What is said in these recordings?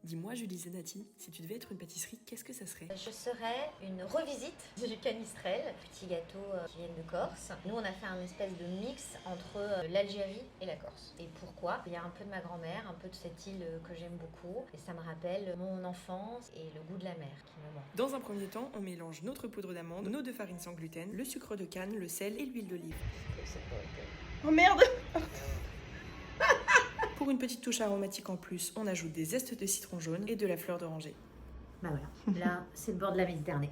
Dis-moi Julie Zenati, si tu devais être une pâtisserie, qu'est-ce que ça serait? Je serais une revisite du Canistrel, petit gâteau qui vient de Corse. Nous, on a fait un espèce de mix entre l'Algérie et la Corse. Et pourquoi? Il y a un peu de ma grand-mère, un peu de cette île que j'aime beaucoup. Et ça me rappelle mon enfance et le goût de la mer qui me manque. Dans un premier temps, on mélange notre poudre d'amande, nos 2 farines sans gluten, le sucre de canne, le sel et l'huile d'olive. Oh merde! Pour une petite touche aromatique en plus, on ajoute des zestes de citron jaune et de la fleur d'oranger. Bah voilà, là, c'est le bord de la Méditerranée.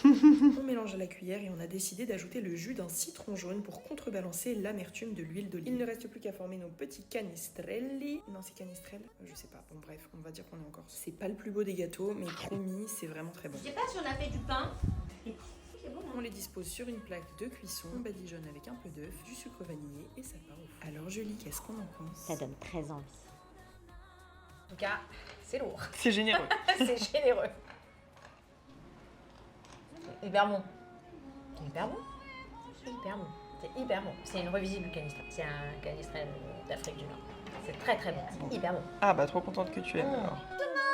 On mélange à la cuillère et on a décidé d'ajouter le jus d'un citron jaune pour contrebalancer l'amertume de l'huile d'olive. Il ne reste plus qu'à former nos petits canistrelli. Non, c'est canistrelle? Je sais pas. Bon, bref, on va dire qu'on est en Corse. C'est pas le plus beau des gâteaux, mais promis, c'est vraiment très bon. Je sais pas si on a fait du pain. C'est bon, On les dispose sur une plaque de cuisson, on badigeonne avec un peu d'œuf, du sucre vanillé et ça part au four. Alors Julie, qu'est-ce qu'on en pense? Ça donne très envie. En tout cas, c'est lourd. C'est généreux. C'est généreux. C'est hyper bon. C'est hyper bon. C'est hyper bon. C'est hyper bon. C'est une revisite du canistrel. C'est un canistrel d'Afrique du Nord. C'est très très bon. C'est hyper bon. Ah bah trop contente que tu aimes alors. Tout le monde